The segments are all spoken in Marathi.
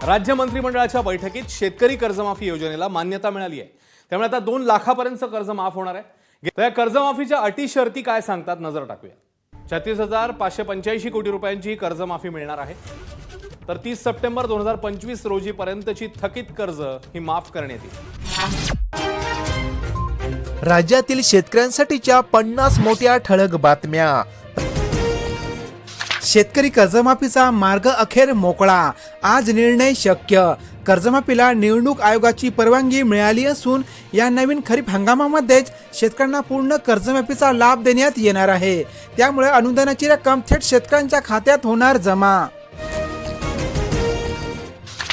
राज्य मंत्रिमंडळाच्या बैठकीत शेतकरी कर्जमाफी योजनेला मान्यता मिळाली आहे। त्यामुळे आता 2 लाखापर्यंत कर्ज माफ होणार आहे। त्या कर्जमाफीच्या अटी शर्ती काय सांगतात नजर टाकूया। 36,585 कोटी रुपयांची कर्जमाफी मिळणार आहे। तर 30 सप्टेंबर 2025 रोजीपर्यंतची थकीत कर्ज ही माफ करण्यात येईल। राज्यातील शेतकऱ्यांसाठीच्या 50 मोठ्या ठळक बातम्या। शेतकरी कर्जमाफीचा मार्ग अखेर मोकळा, आज निर्णय शक्य। कर्जमाफीला निवडणूक आयोगाची परवानगी मिळाली असून या नवीन खरीप हंगामामध्येच शेतकऱ्यांना पूर्ण कर्जमाफीचा लाभ देण्यात येणार आहे। त्यामुळे अनुदानाची रक्कम थेट शेतकऱ्यांच्या खात्यात होणार जमा।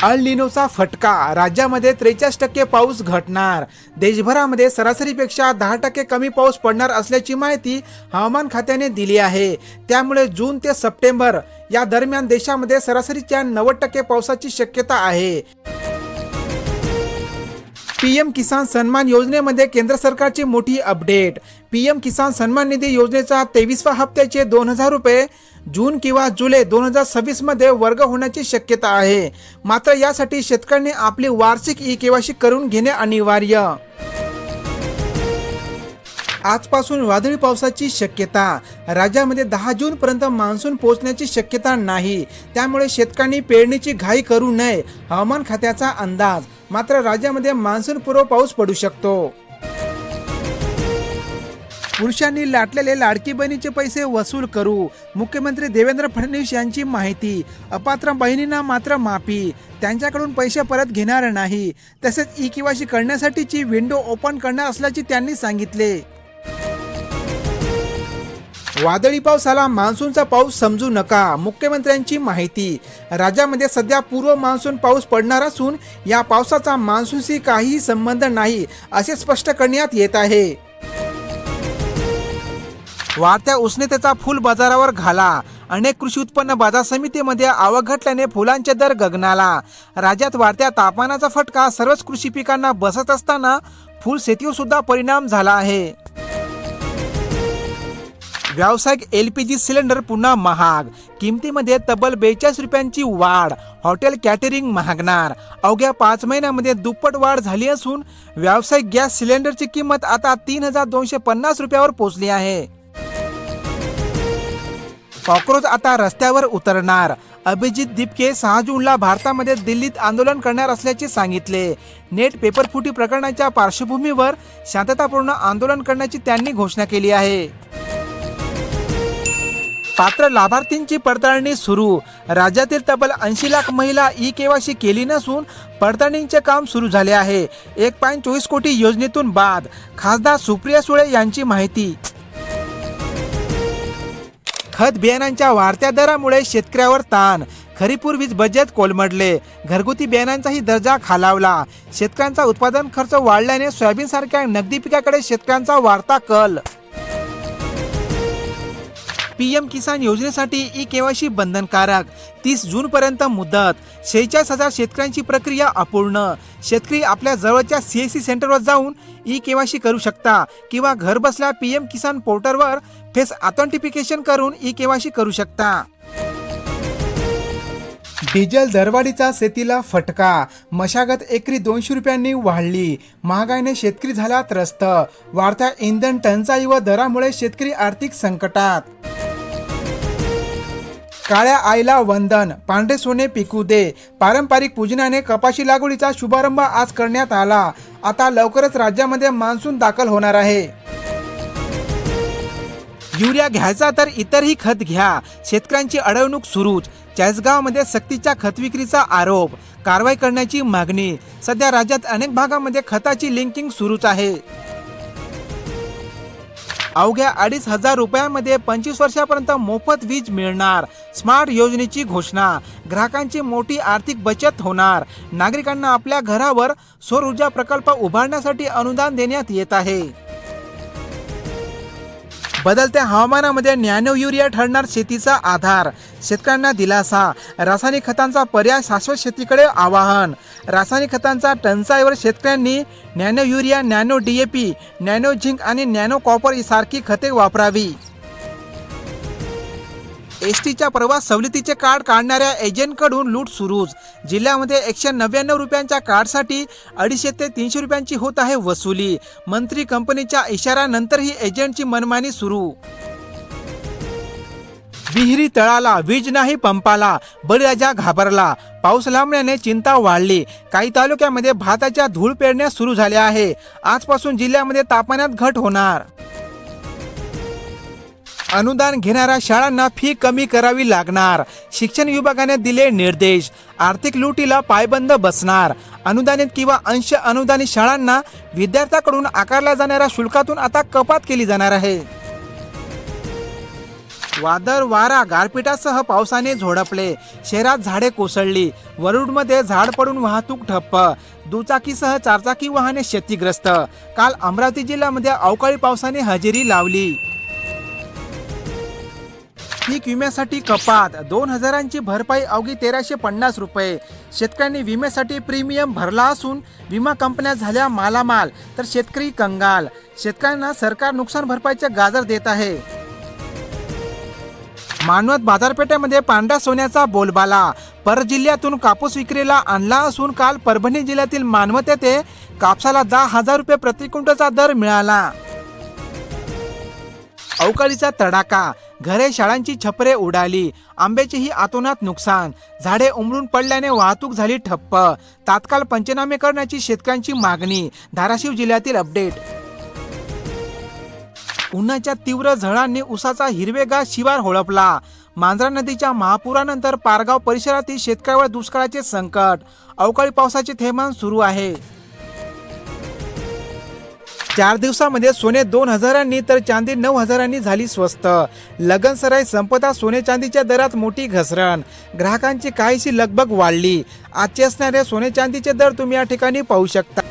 अल निनोचा फटका, राज्यामध्ये 43% पाऊस घटणार। देशभरामध्ये सरासरीपेक्षा 10% कमी पाऊस पडणार असल्याची माहिती हवामान खात्याने दिली आहे। त्यामुळे जून ते सप्टेंबर या दरम्यान देशामध्ये सरासरीच्या 90% पावसाची शक्यता आहे। पीएम किसान सन्मान योजनेमध्ये केंद्र सरकारची मोठी अपडेट। पीएम किसान सन्मान निधी योजनेचा 23व्या हप्त्याचे 2000 रुपये जून किंवा जुलै 2026 मध्ये वर्ग होण्याची शक्यता आहे। मात्र यासाठी शेतकऱ्यांनी आपली वार्षिक ई-केवायसी करून घेणे अनिवार्य। आजपासून वादळी पावसाची शक्यता, राज्यामध्ये 10 जून पर्यंत मान्सून पोहोचण्याची शक्यता नाही। त्यामुळे शेतकऱ्यांनी पेरणीची घाई करू नये, हवामान खात्याचा अंदाज। मात्र राज्यामध्ये मान्सून पूर्व पाऊस पडू शकतो। पुरुषांनी लाटलेले लाडकी बहिणीचे पैसे वसूल करू, मुख्यमंत्री देवेंद्र फडणवीस यांची माहिती। अपात्र बहिणींना मात्र माफी, त्यांच्याकडून पैसे परत घेणार नाही। तसेच ई-केवायसी करण्यासाठीची विंडो ओपन करणार असल्याचे त्यांनी सांगितले। वादळी पावसाला मान्सूनचा पाऊस समजू नका, मुख्यमंत्र्यांची माहिती। राज्यामध्ये सध्या पूर्व मान्सून पाऊस पडणार असून या पावसाचा मान्सूनशी काहीही संबंध नाही असे स्पष्ट करण्यात येत आहे। वाढत्या उष्णतेचा फुल बाजारावर घाला, अनेक कृषी उत्पन्न बाजार समितीमध्ये आवक घटल्याने फुलांचे दर गगनाला। राज्यात वाढत्या तापमानाचा फटका सर्वच कृषी पिकांना बसत असताना फुल शेतीवर सुद्धा परिणाम झाला आहे। व्यावसायिक एलपीजी सिलेंडर पुन्हा महाग, किमतीमध्ये तब्बल 42 रुपयांची वाढ। हॉटेल कॅटरिंग महागणार, अवघ्या 5 महिन्यामध्ये दुप्पट वाढ झाली असून व्यावसायिक गॅस सिलेंडरची किंमत आता 3250 रुपयावर पोहोचली आहे। कॉक्रोच आता रस्त्यावर उतरणार, अभिजित दिपके 6 जूनला भारतामध्ये दिल्लीत आंदोलन करणार असल्याचे सांगितले। नेट पेपर फुटी प्रकरणाच्या पार्श्वभूमीवर शांततापूर्ण आंदोलन करण्याची त्यांनी घोषणा केली आहे। पात्र लाभार्थींची पडताळणी सुरू, राज्यातील तब्बल 80 लाख महिला ई-केवायसी केली नसून पडताळणीचे काम सुरू झाले आहे। 1.24 कोटी योजनेतून बाद, खासदार सुप्रिया सुळे यांची माहिती। खत बियाणांच्या वाढत्या दरामुळे शेतकऱ्यावर ताण, खरीपूर्वीच बजेट कोलमडले, घरगुती बियाणांचाही दर्जा खालावला। शेतकऱ्यांचा उत्पादन खर्च वाढल्याने सोयाबीन सारख्या नगदी पिकाकडे शेतकऱ्यांचा वाढता कल। पीएम किसान योजनेसाठी ई-केवायसी बंधनकारक, 30 जून पर्यंत मुदत। 46,000 शेतकऱ्यांची प्रक्रिया अपूर्ण। शेतकरी आपल्या जवळच्या सीएससी सेंटरवर जाऊन ई-केवायसी करू शकता किंवा घर बसल्या पीएम किसान पोर्टलवर फेस ऑथेंटिफिकेशन करून ई-केवायसी करू शकता। डिझेल दरवाढीचा शेतीला फटका, मशागत एकरी 200 रुपयांनी वाढली। महागाईने शेतकरी झाला त्रस्त, वाढत्या इंधन टंचाई व दरामुळे शेतकरी आर्थिक संकटात। काळ्या आईला वंदन, पांढरे सोने पिकू दे, पारंपरिक पूजनाने कपाशी लागवडीचा शुभारंभ आज करण्यात आला। आता लवकरच राज्यामध्ये मान्सून दाखल होणार आहे। युरिया घ्यायचा तर इतरही खत घ्या, शेतकऱ्यांची अडवणूक सुरूच। चाळीसगावमध्ये सक्तीच्या खत विक्रीचा आरोप, कारवाई करण्याची मागणी। सध्या राज्यात अनेक भागामध्ये खताची लिंकिंग सुरूच आहे। अवघ्या 2,500 रुपयांमध्ये 25 वर्षापर्यंत मोफत वीज मिळणार, स्मार्ट योजनेची घोषणा। ग्राहकांची मोठी आर्थिक बचत होणार, नागरिकांना आपल्या घरावर सौर ऊर्जा प्रकल्प उभारण्यासाठी अनुदान देण्यात येत आहे। बदलत्या हवामानामध्ये नॅनो युरिया ठरणार शेतीचा आधार, शेतकऱ्यांना दिलासा। रासायनिक खतांचा पर्याय शाश्वत शेतीकडे आवाहन, रासायनिक खतांचा टंचाईवर शेतकऱ्यांनी nano urea, nano DAP, nano zinc आणि नॅनो कॉपर सारखी खते वापरावी। एसटीच्या प्रवास सवलतीचे कार्ड काढणाऱ्या एजंटकडून लूट सुरूच. जिल्ह्यामध्ये 199 रुपयांच्या कार्डसाठी 250 ते 300 रुपयांची होत आहे वसुली. मंत्री कंपनीच्या इशाऱ्यानंतरही एजंटची मनमानी सुरू. विहिरी तळाला, वीज नाही पंपाला, बळीराजा घाबरला. पाऊस लांबल्याने चिंता वाढली. काही तालुक्यामध्ये भाताच्या धूळ पेरण्या सुरू झाल्या आहे. आजपासून जिल्ह्यामध्ये तापमानात घट होणार. अनुदान घेणाऱ्या शाळांना फी कमी करावी लागणार. शिक्षण विभागाने दिले निर्देश. आर्थिक लुटीला पायबंद बसणार. अनुदानित किंवा अंश अनुदानित शाळांना विद्यार्थ्याकडून आकारल्या जाणाऱ्या शुल्कातून आता कपात केली जाणार आहे. वादळ, वारा, गारपिटासह पावसाने झोडपले. शहरात झाडे कोसळली. वरुडमध्ये झाड पडून वाहतूक ठप्प. दुचाकीसह चारचाकी वाहने क्षतिग्रस्त. काल अमरावती जिल्ह्यामध्ये अवकाळी पावसाने हजेरी लावली. पीक विम्यासाठी कपात. 2000ची भरपाई अवघी 1350 रुपये. शेतकऱ्यांनी विम्यासाठी प्रीमियम भरला असून विमा कंपन्या झाल्या मालामाल, तर शेतकरी कंगाल. शेतकऱ्यांना सरकार नुकसान भरपाईचे गाजर देत आहे. मानवत बाजारपेठेमध्ये पांढऱ्या सोन्याचा बोलबाला. परजिल्ह्यातून कापूस विक्रीला आणला असून काल परभणी जिल्ह्यातील मानवत येथे कापसाला 10,000 रुपये प्रति क्विंटलचा दर मिळाला. अवकाळीचा तडाखा. घरे, शाळांची छपरे उडाली. आंब्याचेही अतोनात नुकसान. झाडे उमरून पडल्याने वाहतूक झाली ठप्प. तात्काळ पंचनामे करण्याची शेतकऱ्यांची मागणी. धाराशिव जिल्ह्यातील अपडेट. उन्हाच्या तीव्र झळांनी उसाचा हिरवेगार शिवार होळपला. मांजरा नदीच्या महापुरानंतर पारगाव परिसरातील शेतकऱ्यावर दुष्काळाचे संकट. अवकाळी पावसाचे थैमान सुरू आहे. 4 दिवसामध्ये सोने 2000 तर चांदी 9000 झाली स्वस्त. लगनसराई संपता सोने चांदीच्या दरात मोठी घसरण. ग्राहकांची काहीशी लगबग वाढली. आजचे असणारे सोने चांदीचे दर तुम्ही या ठिकाणी पाहू शकता.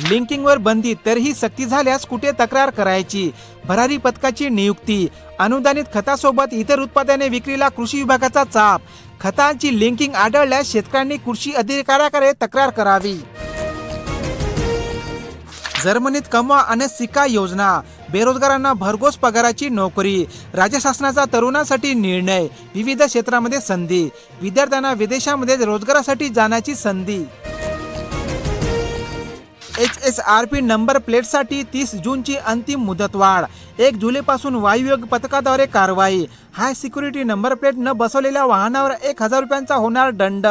लिंकिंगवर बंदी, तरीही सक्ती झाल्यास कुठे तक्रार करायची. भरारी पथकाची नियुक्ती. अनुदानित खतासोबत इतर उत्पादने विक्रीला कृषी विभागाचा चाप. खतांची लिंकिंग आढळल्यास शेतकऱ्यांनी कृषी अधिकाऱ्याकडे तक्रार करावी. जर्मनीत कमवा आणि शिका योजना. बेरोजगारांना भरघोस पगाराची नोकरी. राज्य शासनाचा तरुणांसाठी निर्णय. विविध क्षेत्रामध्ये संधी. विद्यार्थ्यांना विदेशामध्ये रोजगारासाठी जाण्याची संधी. HSRP नंबर प्लेटसाठी 30 जूनची अंतिम मुदतवाढ. 1 जुलैपासून वायुयोग पथकाद्वारे कारवाई. हाय सिक्युरिटी नंबर प्लेट न बसवलेल्या वाहनावर 1000 रुपयांचा होणार दंड.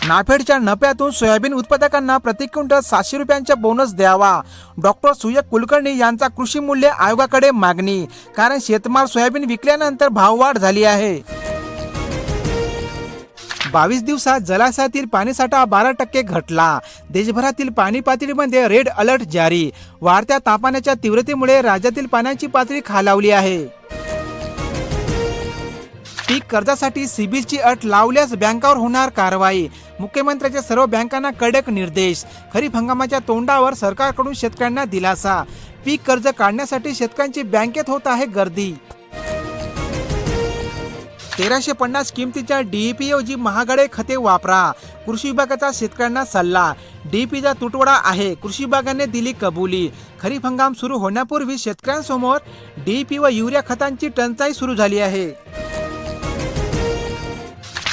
नाफेडच्या नफ्यातून सोयाबीन उत्पादकांना प्रति क्विंटल 700 रुपयांचा बोनस द्यावा. डॉक्टर सुयक कुलकर्णी यांचा कृषी मूल्य आयोगाकडे मागणी. कारण शेतमाल सोयाबीन विकल्यानंतर भाववाढ झाली आहे. 22 दिवसात जलाशयातील पाणीसाठा 12% घटला. देशभरातील पाणी पातळीमध्ये रेड अलर्ट जारी. वाढत्या तापमानाच्या तीव्रतेमुळे राज्यातील पाण्याची पातळी खालावली आहे. पीक कर्जासाठी सिबिलची अट लावल्यास बँकावर होणार कारवाई. मुख्यमंत्र्यांच्या सर्व बँकांना कडक निर्देश. खरीप हंगामाच्या तोंडावर सरकारकडून शेतकऱ्यांना दिलासा. पीक कर्ज काढण्यासाठी शेतकऱ्यांची बँकेत होत आहे गर्दी. 1350 किमतीच्या DAP ऐवजी महागडे खते वापरा. कृषी विभागाचा शेतकऱ्यांना सल्ला. DAPचा तुटवडा आहे, कृषी विभागाने दिली कबुली. खरीप हंगाम सुरू होण्यापूर्वी शेतकऱ्यांसमोर DAP व युरिया खतांची टंचाई सुरू झाली आहे.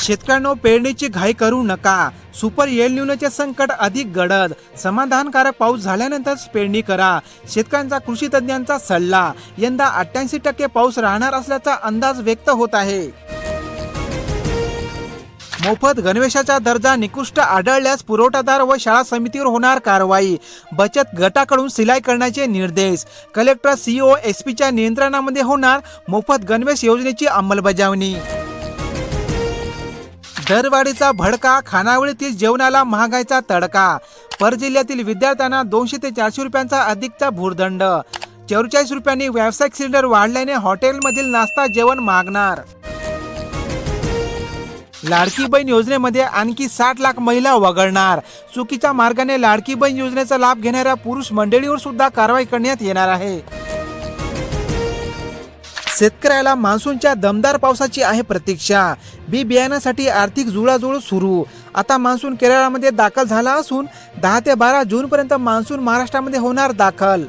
शेतकऱ्यांनो, पेरणीची घाई करू नका. सुपर एल न्यूनचे संकट अधिक गडद. समाधानकारक पाऊस झाल्यानंतरच पेरणी करा. शेतकऱ्यांचा कृषी तज्ज्ञांचा सल्ला. यंदा 88% पाऊस राहणार असल्याचा अंदाज व्यक्त होत आहे. मोफत गणवेशाचा दर्जा निकृष्ट आढळल्यास पुरवठादार व शाळा समितीवर होणार कारवाई. बचत गटाकडून सिलाई करण्याचे निर्देश. कलेक्टर, CEO, SP च्या नियंत्रणामध्ये होणार मोफत गणवेश योजनेची अंमलबजावणी. दरवाढीचा भडका. खानावळीतील जेवणाला महागाईचा तडका. परजिल्ह्यातील विद्यार्थ्यांना 200 ते 400 रुपयांचा अधिकचा भूर्दंड. 44 रुपयांनी व्यावसायिक सिलेंडर वाढल्याने हॉटेलमधील नाश्ता जेवण मागणार. लाडकी बहीण योजनेमध्ये आणखी 60 लाख महिला वगळणार. चुकीच्या मार्गाने लाडकी बहीण योजनेचा लाभ घेणाऱ्या पुरुष मंडळीवर सुद्धा कारवाई करण्यात येणार आहे. शेतकऱ्याला मान्सूनच्या दमदार पावसाची आहे प्रतीक्षा. बी बियाण्यासाठी आर्थिक जुळाजुळ सुरू. आता मान्सून केरळमध्ये दाखल झाला असून 10 ते 12 जूनपर्यंत मान्सून महाराष्ट्रामध्ये होणार दाखल.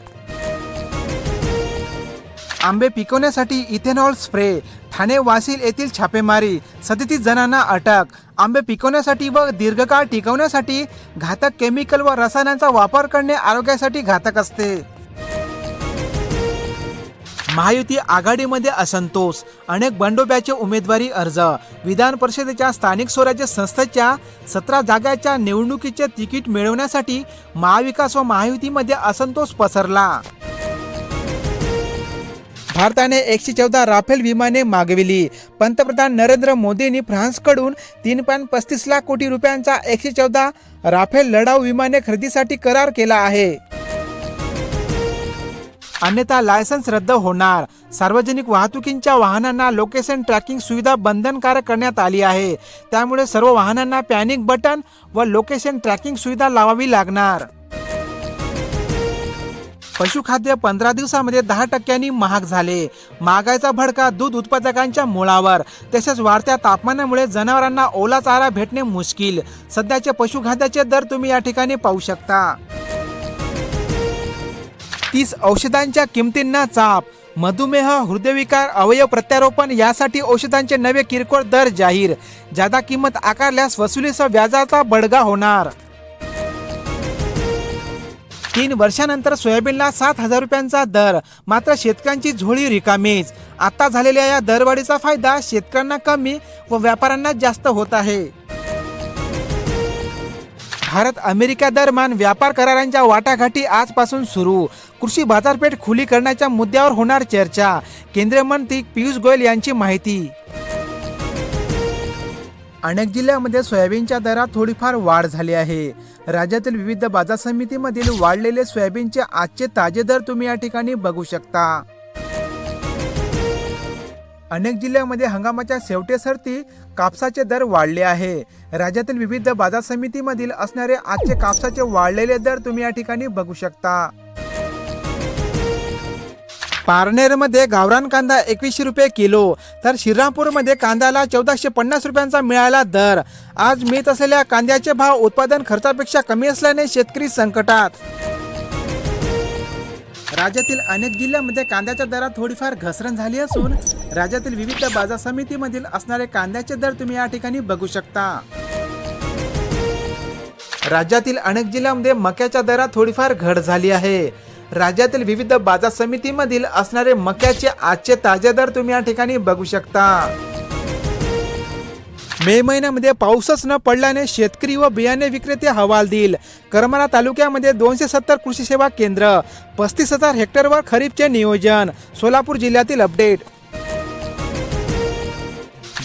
आंबे पिकवण्यासाठी इथेनॉल स्प्रे, ठाणे वाशिल येथील छापेमारी, 37 जणांना अटक. आंबे पिकवण्यासाठी व दीर्घकाळ टिकवण्यासाठी घातक केमिकल व रसायनांचा वापर करणे आरोग्यासाठी घातक असते. महायुती आघाडीमध्ये असंतोष, अनेक बंडोब्याचे उमेदवारी अर्ज. विधान परिषदेच्या स्थानिक स्वराज्य संस्थेच्या 17 जागाच्या निवडणुकीचे तिकीट मिळवण्यासाठी महाविकास व महायुतीमध्ये असंतोष पसरला. भारताने 114 राफेल विमाने मागविली. पंतप्रधान नरेंद्र मोदींनी फ्रान्सकडून 3.35 लाख कोटी रुपयांचा 114 राफेल लढाऊ विमाने खरेदीसाठी करार केला आहे. अन्यथा लायसन्स रद्द होणार. सार्वजनिक वाहतुकीच्या वाहनांना लोकेशन ट्रॅकिंग सुविधा बंधनकारक करण्यात आली आहे. त्यामुळे सर्व वाहनांना पॅनिक बटन व लोकेशन ट्रॅकिंग सुविधा लावावी लागणार. पशुखाद्य 15 दिवसामध्ये 10% महाग झाले. महागाईचा भडका दूध उत्पादकांच्या मुळावर. तसेच वाढत्या तापमानामुळे जनावरांना ओला चारा भेटणे मुश्किल. सध्याचे पशुखाद्याचे दर तुम्ही या ठिकाणी पाहू शकता. 30 औषधांच्या किमतींना चाप. मधुमेह, हृदयविकार, अवयव प्रत्यारोपण यासाठी औषधांचे नवे किरकोळ दर जाहीर. जादा किंमत आकारल्यास वसुलीसह व्याजाचा बडगा होणार. 3 वर्षानंतर सोयाबीनला 7,000 रुपयांचा दर. मात्र शेतकऱ्यांची झोळी रिकामीच. आता झालेल्या या दरवाढीचा फायदा शेतकऱ्यांना कमी व व्यापाऱ्यांना जास्त होत आहे. भारत अमेरिका दरम्यान व्यापार करारांच्या वाटाघाटी आजपासून सुरू. कृषी बाजारपेठ खुली करण्याच्या मुद्द्यावर होणार चर्चा. केंद्रीय मंत्री पियुष गोयल यांची माहिती. अनेक जिल्ह्यांमध्ये सोयाबीनच्या दरात थोडीफार वाढ झाली आहे. राज्यातील विविध बाजार समितीमधील वाढलेले सोयाबीनचे आजचे ताजे दर तुम्ही या ठिकाणी बघू शकता. अनेक जिल्ह्यांमध्ये हंगामाच्या शेवटेसरती कापसाचे दर वाढले आहे. राज्यातील विविध बाजार समितीमधील असणारे आजचे कापसाचे वाढलेले दर तुम्ही या ठिकाणी बघू शकता. पारनेरमध्ये गावरान कांदा 2100 रुपये किलो, तर श्रीरामपूरमध्ये कांद्याला 1450 रुपयांचा मिळाला दर. आज मिळत असलेल्या कांद्याचे भाव उत्पादन खर्चापेक्षा कमी असल्याने शेतकरी संकटात. राज्यातील अनेक जिल्ह्यांमध्ये कांद्याच्या दरात थोडीफार घसरण झाली असून राज्यातील विविध बाजार समितीमधील असणारे कांद्याचे दर तुम्ही या ठिकाणी बघू शकता. राज्यातील अनेक जिल्ह्यांमध्ये मक्याच्या दरात थोडीफार घट झाली आहे. राज्यातील विविध बाजार समितीमधील असणारे मक्याचे आजचे ताजे दर तुम्ही या ठिकाणी बघू शकता. मे महिन्यामध्ये पाऊसच न पडल्याने शेतकरी व बियाणे विक्रेते हवालदिल. करमाळा तालुक्यामध्ये 270 कृषी सेवा केंद्र, 35,000 हेक्टरवर खरीपचे नियोजन. सोलापूर जिल्ह्यातील अपडेट.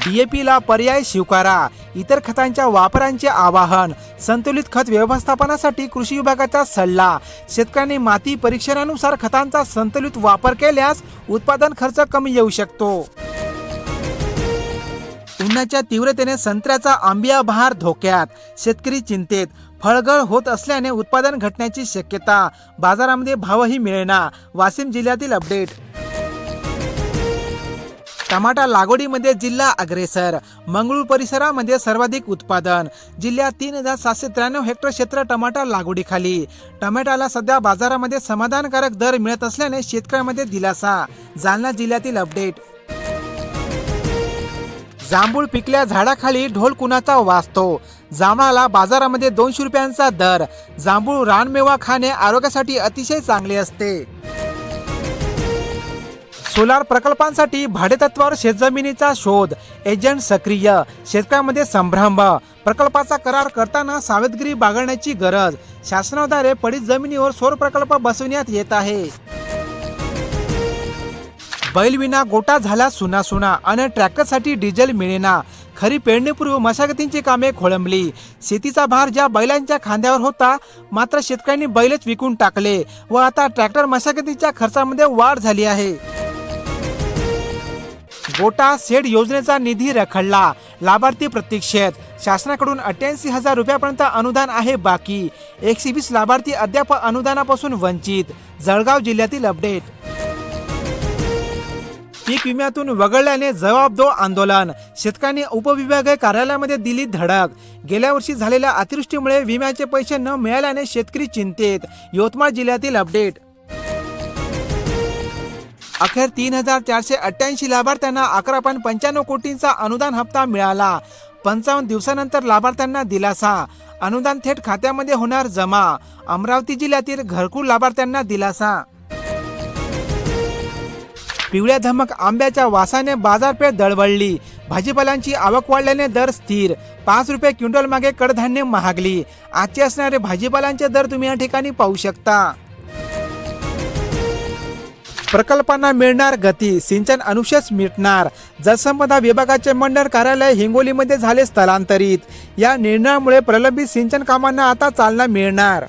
DAPला पर्याय स्वीकारा. इतर खतांच्या वापरांचे आवाहन. संतुलित खत व्यवस्थापनासाठी कृषी विभागाचा सल्ला. शेतकऱ्यांनी माती परीक्षणानुसार खतांचा संतुलित वापर केल्यास उत्पादन खर्च कमी येऊ शकतो. उन्हाच्या तीव्रतेने संत्र्याचा आंबिया बहार धोक्यात. शेतकरी चिंतेत. फळगळ होत असल्याने उत्पादन घटण्याची शक्यता. बाजारामध्ये भावही मिळेना. वाशिम जिल्ह्यातील अपडेट. टमाटा लागवडीमध्ये जिल्हा अग्रेसर. मंगळूर परिसरामध्ये सर्वाधिक उत्पादन. जिल्ह्यात 3793 हेक्टर क्षेत्र टमाटा लागवडीखाली. टमाट्याला सध्या बाजारामध्ये समाधानकारक दर मिळत असल्याने शेतकऱ्यांमध्ये दिलासा. जालना जिल्ह्यातील अपडेट. जांभूळ पिकल्या झाडाखाली ढोल कुणाचा वाजतो. जांभळाला बाजारामध्ये 200 रुपयांचा दर. जांभूळ रानमेवा खाणे आरोग्यासाठी अतिशय चांगले असते. सोलार प्रकल्पांसाठी भाडेतत्वावर शेतजमिनीचा शोध. एजंट सक्रिय. शेतकऱ्यांमध्ये संभ्रम. प्रकल्पाचा करार करताना सावधगिरी बाळगण्याची गरज. शासनाद्वारे पडीत जमिनीवर सौर प्रकल्प बसविण्यात येत आहे. बैलविना गोटा झाला सुना आणि ट्रॅक्टरसाठी डिझेल मिळेना. खरी पेरणीपूर्वी मशागतींची कामे खोळंबली. शेतीचा भार ज्या बैलांच्या खांद्यावर होता, मात्र शेतकऱ्यांनी बैलच विकून टाकले व आता ट्रॅक्टर मशागतीच्या खर्चामध्ये वाढ झाली आहे. गोटा शेड योजनेचा निधी रखडला. लाभार्थी प्रतीक्षेत. शासनाकडून 88,000 रुपयापर्यंत अनुदान आहे बाकी. 120 लाभार्थी अद्याप अनुदानापासून वंचित. जळगाव जिल्ह्यातील अपडेट. पीक विम्यातून वगळल्याने जबाब दो आंदोलन. शेतकऱ्यांनी उपविभागीय कार्यालयामध्ये दिली धडक. गेल्या वर्षी झालेल्या अतिवृष्टीमुळे विम्याचे पैसे न मिळाल्याने शेतकरी चिंतेत. यवतमाळ जिल्ह्यातील अपडेट. अखेर 3,488 लाभार्थ्यांना 11.95 कोटींचा अनुदान हप्ता मिळाला. 55 दिवसानंतर लाभार्थ्यांना दिलासा. अनुदान थेट खात्यामध्ये होणार जमा. अमरावती जिल्ह्यातील घरकुल लाभार्थ्यांना दिलासा. पिवळ्या धमक आंब्याच्या वासाने बाजारपेठ दळवळली. भाजीपाल्यांची आवक वाढल्याने दर स्थिर. 5 रुपये क्विंटल मागे कडधान्य महागली. आजचे असणारे भाजीपाल्यांचे दर तुम्ही या ठिकाणी पाहू शकता. प्रकल्पांना मिळणार गती. सिंचन अनुशेष मिटणार. जलसंपदा विभागाचे मंडळ कार्यालय हिंगोलीमध्ये झाले स्थलांतरित. या निर्णयामुळे प्रलंबित सिंचन कामांना आता चालना मिळणार.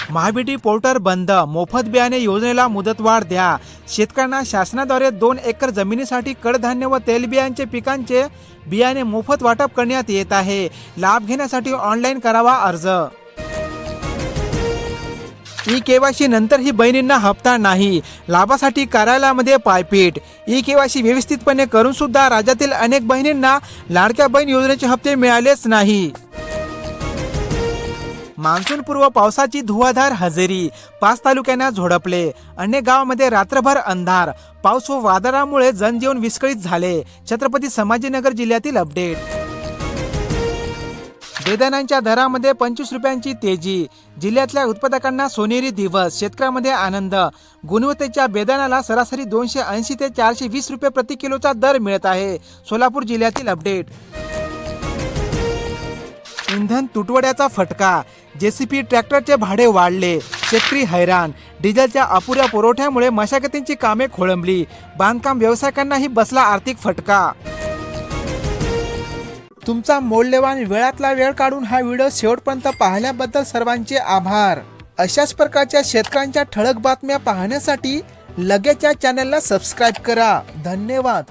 महाबीटी पोर्टर बंद. मोफत बियाणे योजनेला मुदतवाढ द्या. शेतकऱ्यांना शासनाद्वारे 2 एकर जमिनीसाठी कडधान्य व तेलबियांचे पिकांचे बियाणे मोफत वाटप करण्यात येत आहे. लाभ घेण्यासाठी ऑनलाईन करावा अर्ज. ई-केवायसी नंतरही बहिणींना हप्ता नाही. लाभासाठी कार्यालयामध्ये पायपीट. ई-केवायसी व्यवस्थितपणे करून सुद्धा राज्यातील अनेक बहिणींना लाडक्या बहीण योजनेचे हप्ते मिळालेच नाही. मान्सूनपूर्व पावसाची धुवाधार हजेरी. 5 तालुक्यांना झोडपले. अनेक गावांमध्ये रात्रभर अंधार. पाऊस व वादळामुळे जनजीवन विस्कळीत झाले. छत्रपती संभाजीनगर जिल्ह्यातील अपडेट. बेदाण्यांच्या दरामध्ये 25 रुपयांची तेजी. जिल्ह्यातल्या उत्पादकांना सोनेरी दिवस. शेतकऱ्यांमध्ये आनंद. गुणवत्तेच्या बेदाण्याला सरासरी 280 ते 420 रुपये प्रति किलोचा दर मिळत आहे. सोलापूर जिल्ह्यातील अपडेट. इंधन तुटवड्याचा फटका. जेसीबी ट्रॅक्टरचे भाडे वाढले. शेतकरी हैराण. डिझेलच्या अपुऱ्या पुरवठ्यामुळे मशागतींची कामे खोळंबली. बांधकाम व्यावसायिकांनाही बसला आर्थिक फटका. तुमचा मौल्यवान वेळातला वेळ काढून हा व्हिडिओ शेवटपर्यंत पाहिल्याबद्दल सर्वांचे आभार. अशाच प्रकारच्या शेतकऱ्यांच्या ठळक बातम्या पाहण्यासाठी लगेच या चॅनलला सबस्क्राईब करा. धन्यवाद.